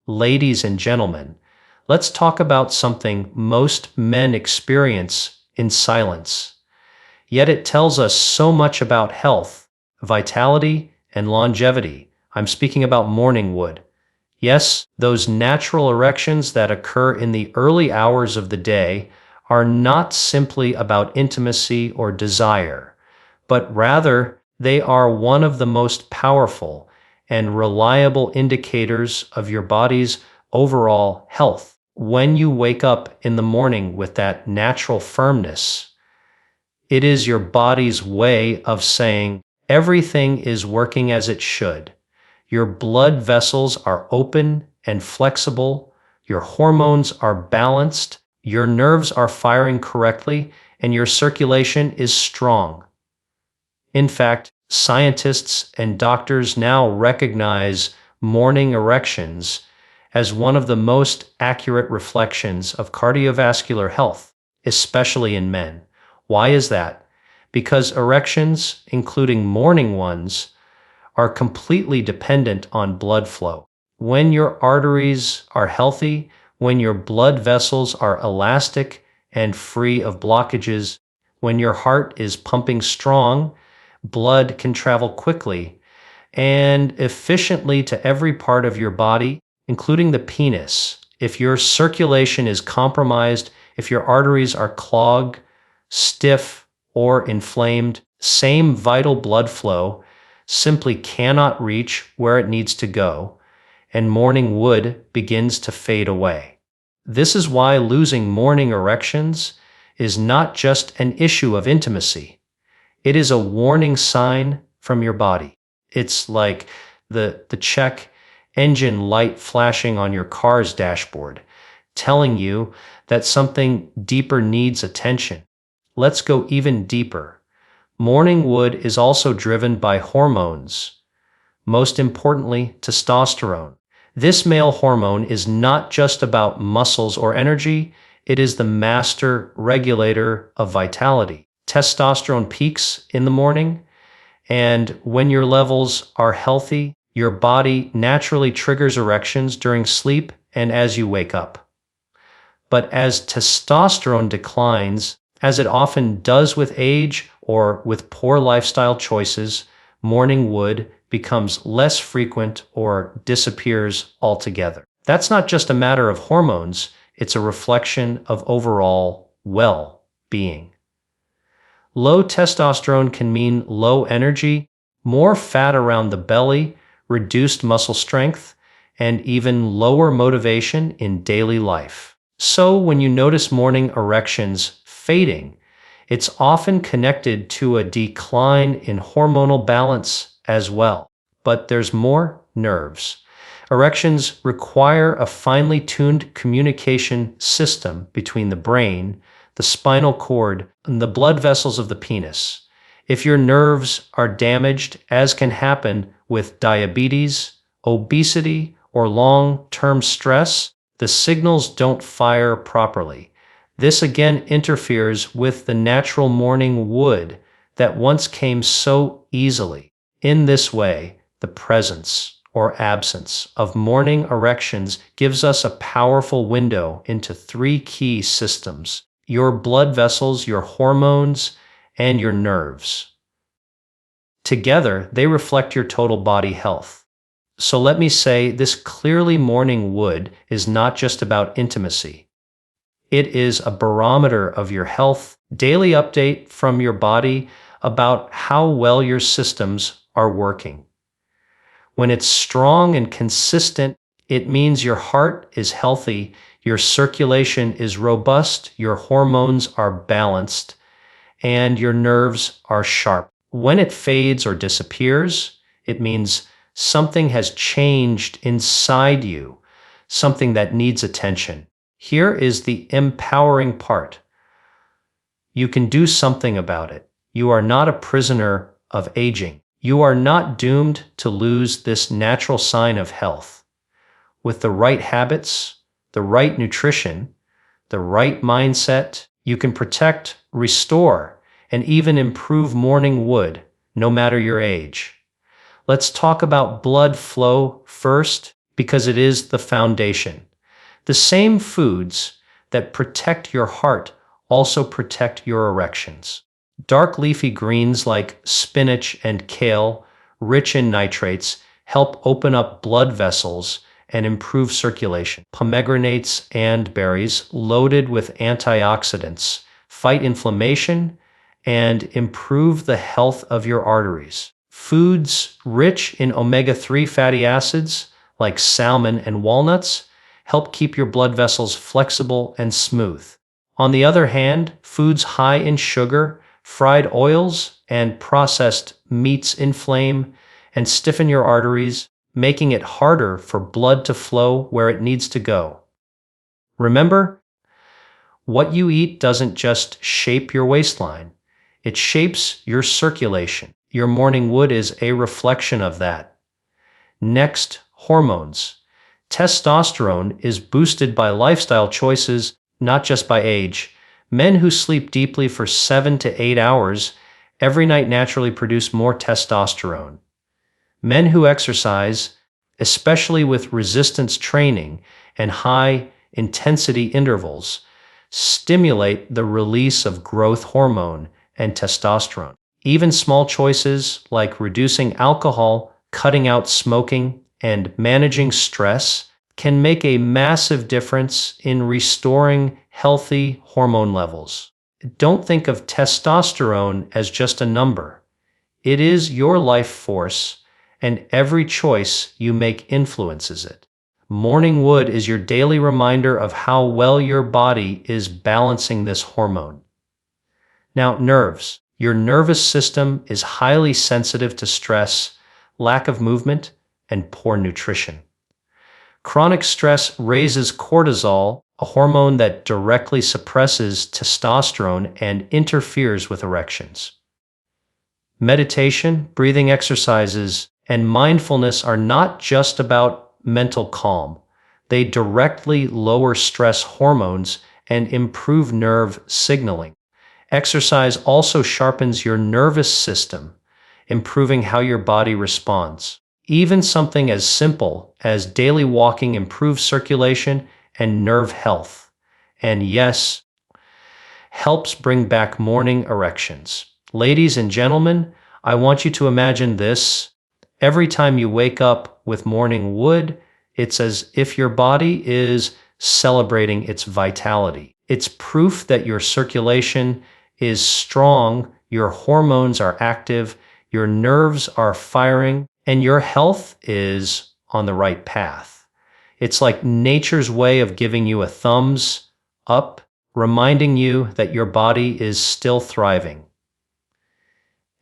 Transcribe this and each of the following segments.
Ladies and gentlemen, let's talk about something most men experience in silence. Yet it tells us so much about health, vitality, and longevity. I'm speaking about morning wood. Yes, those natural erections that occur in the early hours of the day are not simply about intimacy or desire, but rather they are one of the most powerful and reliable indicators of your body's overall health. When you wake up in the morning with that natural firmness, it is your body's way of saying everything is working as it should. Your blood vessels are open and flexible, your hormones are balanced, your nerves are firing correctly, and your circulation is strong. In fact, scientists and doctors now recognize morning erections as one of the most accurate reflections of cardiovascular health, especially in men. Why is that? Because erections, including morning ones, are completely dependent on blood flow. When your arteries are healthy, when your blood vessels are elastic and free of blockages, when your heart is pumping strong, blood can travel quickly and efficiently to every part of your body, including the penis. If your circulation is compromised, if your arteries are clogged, stiff, or inflamed, same vital blood flow simply cannot reach where it needs to go, and morning wood begins to fade away. This is why losing morning erections is not just an issue of intimacy. It is a warning sign from your body. It's like the check engine light flashing on your car's dashboard, telling you that something deeper needs attention. Let's go even deeper. Morning wood is also driven by hormones, most importantly, testosterone. This male hormone is not just about muscles or energy, it is the master regulator of vitality. Testosterone peaks in the morning, and when your levels are healthy, your body naturally triggers erections during sleep and as you wake up. But as testosterone declines, as it often does with age or with poor lifestyle choices, morning wood becomes less frequent or disappears altogether. That's not just a matter of hormones, it's a reflection of overall well-being. Low testosterone can mean low energy, more fat around the belly, reduced muscle strength, and even lower motivation in daily life. So when you notice morning erections fading, it's often connected to a decline in hormonal balance as well. But there's more: nerves. Erections require a finely tuned communication system between the brain, the spinal cord, and the blood vessels of the penis. If your nerves are damaged, as can happen with diabetes, obesity, or long-term stress, the signals don't fire properly. This again interferes with the natural morning wood that once came so easily. In this way, the presence or absence of morning erections gives us a powerful window into three key systems: your blood vessels, your hormones, and your nerves. Together, they reflect your total body health. So let me say this clearly: morning wood is not just about intimacy. It is a barometer of your health, daily update from your body about how well your systems are working. When it's strong and consistent, it means your heart is healthy, your circulation is robust, your hormones are balanced, and your nerves are sharp. When it fades or disappears, it means something has changed inside you, something that needs attention. Here is the empowering part. You can do something about it. You are not a prisoner of aging. You are not doomed to lose this natural sign of health. With the right habits, the right nutrition, the right mindset, you can protect, restore, and even improve morning wood, no matter your age. Let's talk about blood flow first. because it is the foundation. The same foods that protect your heart also protect your erections. Dark leafy greens like spinach and kale, rich in nitrates, help open up blood vessels and improve circulation. Pomegranates and berries, loaded with antioxidants, fight inflammation and improve the health of your arteries. Foods rich in omega-3 fatty acids, like salmon and walnuts, help keep your blood vessels flexible and smooth. On the other hand, foods high in sugar, fried oils, and processed meats inflame and stiffen your arteries, making it harder for blood to flow where it needs to go. Remember, what you eat doesn't just shape your waistline, it shapes your circulation. Your morning wood is a reflection of that. Next, hormones. Testosterone is boosted by lifestyle choices, not just by age. Men who sleep deeply for 7 to 8 hours every night naturally produce more testosterone. Men who exercise, especially with resistance training and high-intensity intervals, stimulate the release of growth hormone and testosterone. Even small choices like reducing alcohol, cutting out smoking, and managing stress can make a massive difference in restoring healthy hormone levels. Don't think of testosterone as just a number. It is your life force, and every choice you make influences it. Morning wood is your daily reminder of how well your body is balancing this hormone. Now, nerves. Your nervous system is highly sensitive to stress, lack of movement, and poor nutrition. Chronic stress raises cortisol, a hormone that directly suppresses testosterone and interferes with erections. Meditation, breathing exercises, and mindfulness are not just about mental calm. They directly lower stress hormones and improve nerve signaling. Exercise also sharpens your nervous system, improving how your body responds. Even something as simple as daily walking improves circulation and nerve health. And yes, helps bring back morning erections. Ladies and gentlemen, I want you to imagine this. Every time you wake up with morning wood, it's as if your body is celebrating its vitality. It's proof that your circulation is strong, your hormones are active, your nerves are firing, and your health is on the right path. It's like nature's way of giving you a thumbs up, reminding you that your body is still thriving.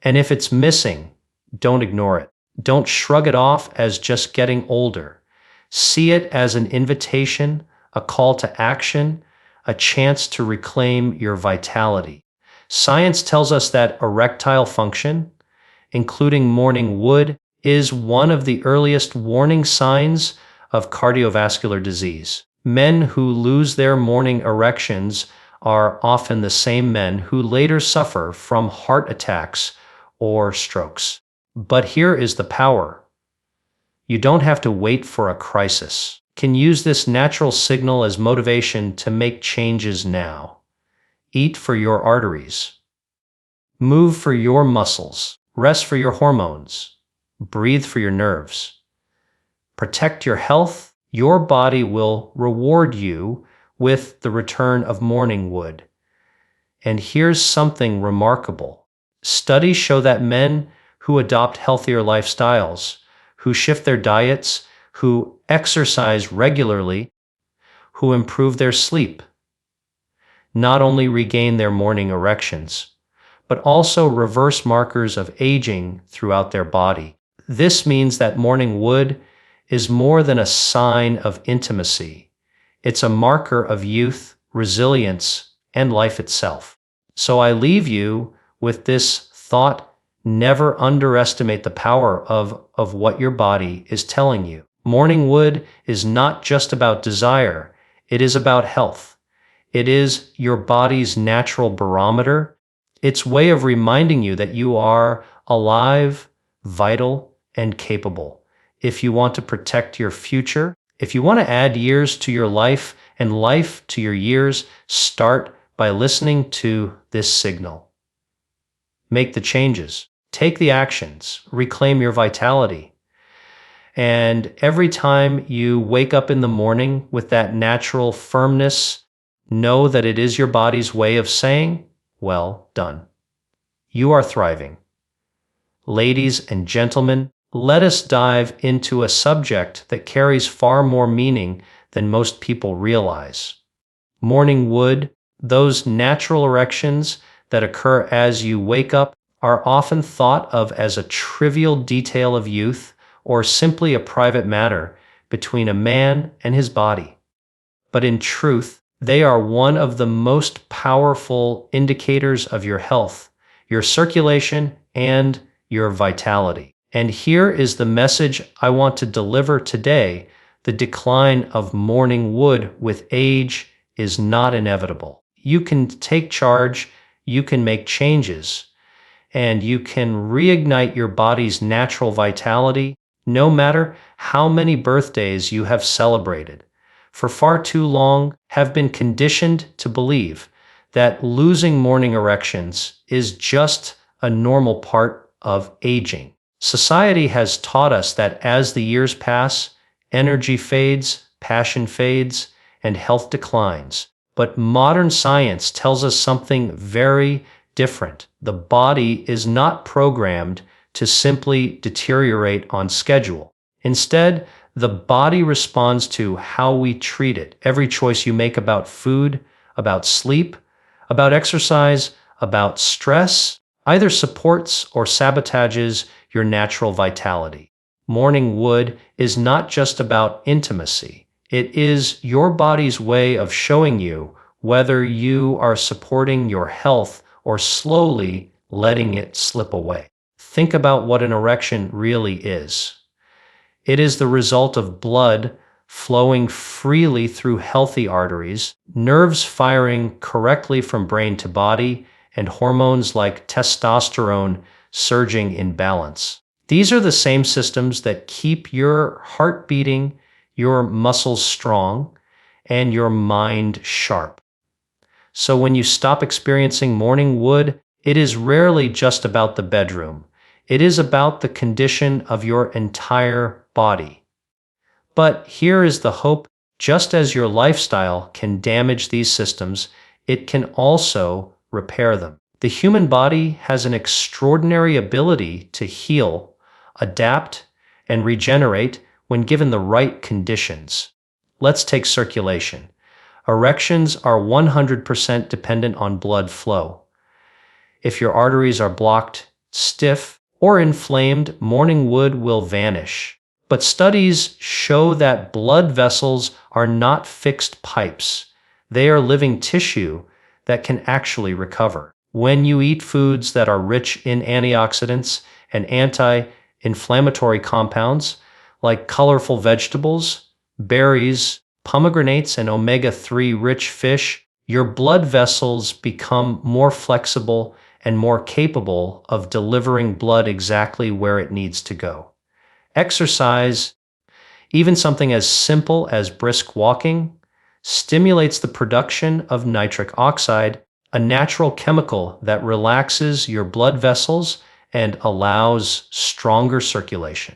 And if it's missing, don't ignore it. Don't shrug it off as just getting older. See it as an invitation, a call to action, a chance to reclaim your vitality. Science tells us that erectile function, including morning wood, is one of the earliest warning signs of cardiovascular disease. Men who lose their morning erections are often the same men who later suffer from heart attacks or strokes. But here is the power. You don't have to wait for a crisis. You can use this natural signal as motivation to make changes now. Eat for your arteries. Move for your muscles. Rest for your hormones. Breathe for your nerves. Protect your health. Your body will reward you with the return of morning wood. And here's something remarkable. Studies show that men who adopt healthier lifestyles, who shift their diets, who exercise regularly, who improve their sleep, not only regain their morning erections, but also reverse markers of aging throughout their body. This means that morning wood is more than a sign of intimacy. It's a marker of youth, resilience, and life itself. So I leave you with this thought: never underestimate the power of what your body is telling you. Morning wood is not just about desire, it is about health. It is your body's natural barometer, its way of reminding you that you are alive, vital, and capable. If you want to protect your future, if you want to add years to your life and life to your years, start by listening to this signal. Make the changes, take the actions, reclaim your vitality. And every time you wake up in the morning with that natural firmness, know that it is your body's way of saying, well done. You are thriving. Ladies and gentlemen, let us dive into a subject that carries far more meaning than most people realize. Morning wood, those natural erections that occur as you wake up, are often thought of as a trivial detail of youth or simply a private matter between a man and his body. But in truth, they are one of the most powerful indicators of your health, your circulation, and your vitality. And here is the message I want to deliver today. The decline of morning wood with age is not inevitable. You can take charge, you can make changes, and you can reignite your body's natural vitality no matter how many birthdays you have celebrated. For far too long have been conditioned to believe that losing morning erections is just a normal part of aging. Society has taught us that as the years pass, energy fades, passion fades, and health declines. But modern science tells us something very different. The body is not programmed to simply deteriorate on schedule. Instead, the body responds to how we treat it. Every choice you make about food, about sleep, about exercise, about stress, either supports or sabotages your natural vitality. Morning wood is not just about intimacy. It is your body's way of showing you whether you are supporting your health or slowly letting it slip away. Think about what an erection really is. It is the result of blood flowing freely through healthy arteries, nerves firing correctly from brain to body, and hormones like testosterone surging in balance. These are the same systems that keep your heart beating, your muscles strong, and your mind sharp. So when you stop experiencing morning wood, it is rarely just about the bedroom. It is about the condition of your entire body. But here is the hope: just as your lifestyle can damage these systems, it can also repair them. The human body has an extraordinary ability to heal, adapt, and regenerate when given the right conditions. Let's take circulation. Erections are 100% dependent on blood flow. If your arteries are blocked, stiff, or inflamed, morning wood will vanish. But studies show that blood vessels are not fixed pipes. They are living tissue that can actually recover. When you eat foods that are rich in antioxidants and anti-inflammatory compounds, like colorful vegetables, berries, pomegranates, and omega-3 rich fish, your blood vessels become more flexible and more capable of delivering blood exactly where it needs to go. Exercise, even something as simple as brisk walking, stimulates the production of nitric oxide, a natural chemical that relaxes your blood vessels and allows stronger circulation.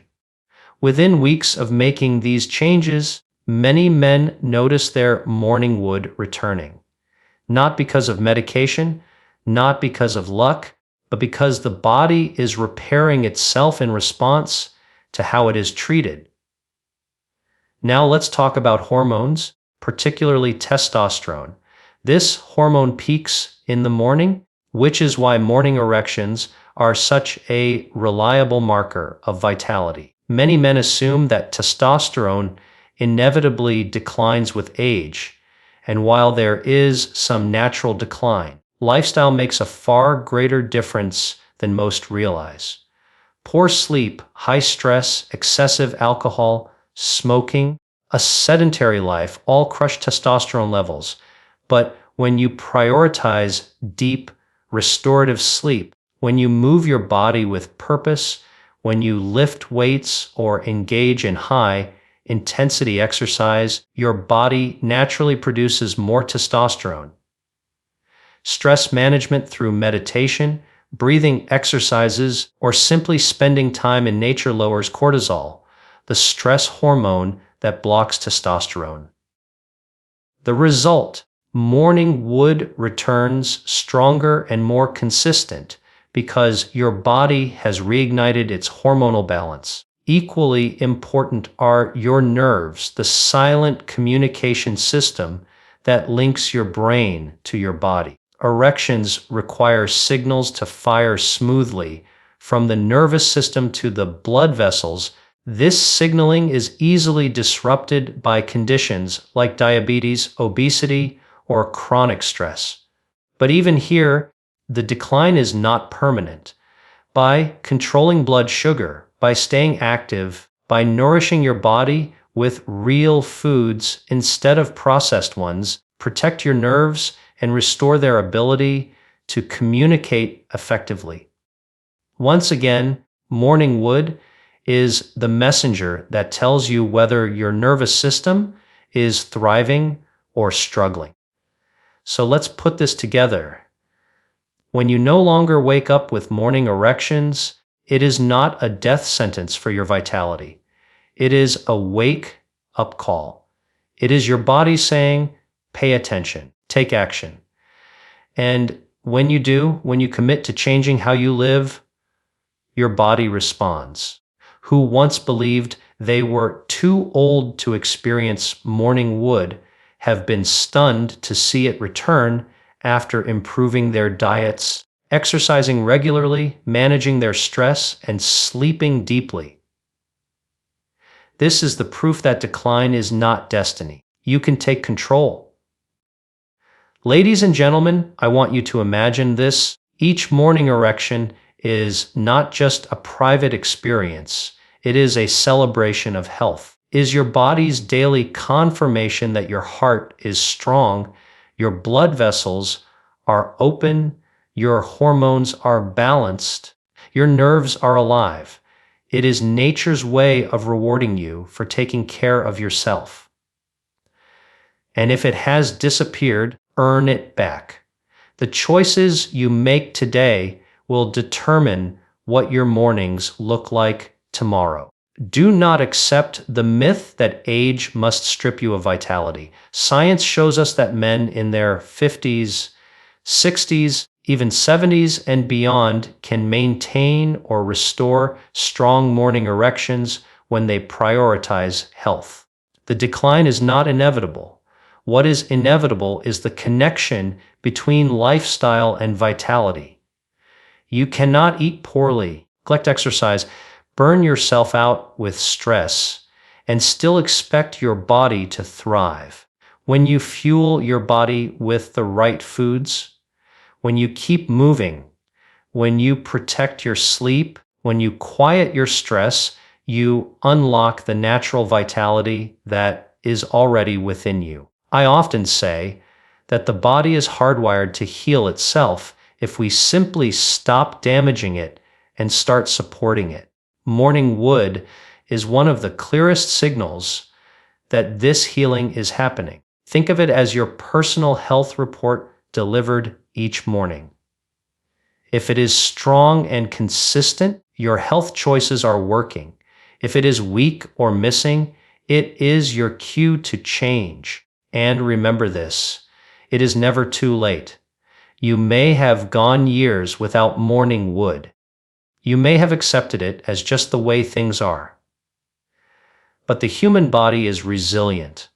Within weeks of making these changes, many men notice their morning wood returning. Not because of medication, not because of luck, but because the body is repairing itself in response to how it is treated. Now let's talk about hormones, particularly testosterone. This hormone peaks in the morning, which is why morning erections are such a reliable marker of vitality. Many men assume that testosterone inevitably declines with age, and while there is some natural decline, lifestyle makes a far greater difference than most realize. Poor sleep, high stress, excessive alcohol, smoking, a sedentary life all crush testosterone levels. But when you prioritize deep, restorative sleep, when you move your body with purpose, When you lift weights or engage in high intensity exercise, your body naturally produces more testosterone. Stress management through meditation, breathing exercises, or simply spending time in nature lowers cortisol, the stress hormone that blocks testosterone. The result: morning wood returns stronger and more consistent because your body has reignited its hormonal balance. Equally important are your nerves, the silent communication system that links your brain to your body. Erections require signals to fire smoothly from the nervous system to the blood vessels. This signaling is easily disrupted by conditions like diabetes, obesity, or chronic stress. But even here, the decline is not permanent. By controlling blood sugar, by staying active, by nourishing your body with real foods instead of processed ones, protect your nerves and restore their ability to communicate effectively. Once again, morning wood is the messenger that tells you whether your nervous system is thriving or struggling. So let's put this together. When you no longer wake up with morning erections, it is not a death sentence for your vitality. It is a wake-up call. It is your body saying, pay attention, take action. And when you do, when you commit to changing how you live, your body responds. Who once believed they were too old to experience morning wood have been stunned to see it return after improving their diets, exercising regularly, managing their stress, and sleeping deeply. This is the proof that decline is not destiny. You can take control. Ladies and gentlemen, I want you to imagine this. Each morning erection is not just a private experience. It is a celebration of health. Is your body's daily confirmation that your heart is strong, your blood vessels are open, your hormones are balanced, your nerves are alive. It is nature's way of rewarding you for taking care of yourself. And if it has disappeared, earn it back. The choices you make today will determine what your mornings look like tomorrow. Do not accept the myth that age must strip you of vitality. Science shows us that men in their 50s, 60s, even 70s and beyond can maintain or restore strong morning erections when they prioritize health. The decline is not inevitable. What is inevitable is the connection between lifestyle and vitality. You cannot eat poorly, neglect exercise, burn yourself out with stress, and still expect your body to thrive. When you fuel your body with the right foods, when you keep moving, when you protect your sleep, when you quiet your stress, you unlock the natural vitality that is already within you. I often say that the body is hardwired to heal itself if we simply stop damaging it and start supporting it. Morning wood is one of the clearest signals that this healing is happening. Think of it as your personal health report delivered each morning. If it is strong and consistent, your health choices are working. If it is weak or missing, it is your cue to change. And remember this, it is never too late. You may have gone years without morning wood. You may have accepted it as just the way things are. But the human body is resilient.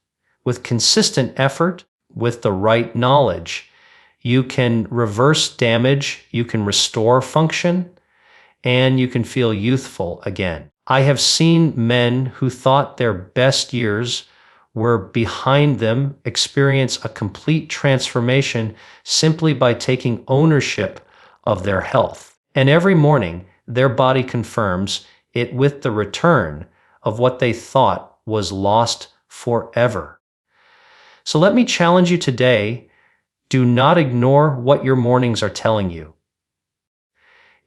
With consistent effort, with the right knowledge, you can reverse damage, you can restore function, and you can feel youthful again. I have seen men who thought their best years were behind them experience a complete transformation simply by taking ownership of their health. And every morning, their body confirms it with the return of what they thought was lost forever. So let me challenge you today, do not ignore what your mornings are telling you.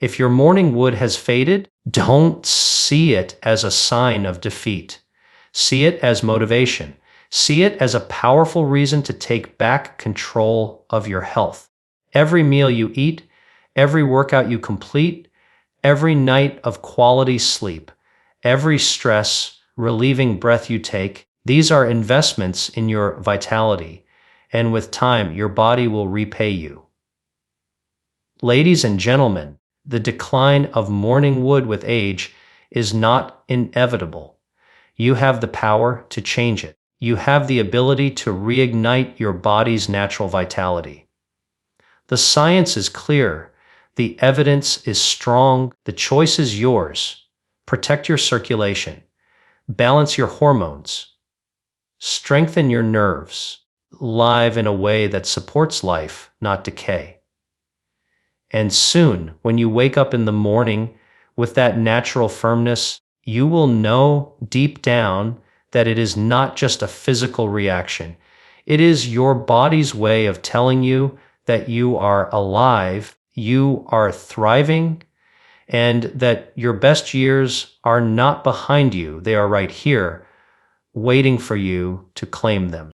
If your morning wood has faded, don't see it as a sign of defeat. See it as motivation. See it as a powerful reason to take back control of your health. Every meal you eat, every workout you complete, every night of quality sleep, every stress relieving breath you take, these are investments in your vitality, and with time, your body will repay you. Ladies and gentlemen, the decline of morning wood with age is not inevitable. You have the power to change it. You have the ability to reignite your body's natural vitality. The science is clear. The evidence is strong. The choice is yours. Protect your circulation. Balance your hormones. Strengthen your nerves. Live in a way that supports life, not decay. And soon, when you wake up in the morning with that natural firmness, you will know deep down that it is not just a physical reaction. It is your body's way of telling you that you are alive, you are thriving, and that your best years are not behind you. They are right here, waiting for you to claim them.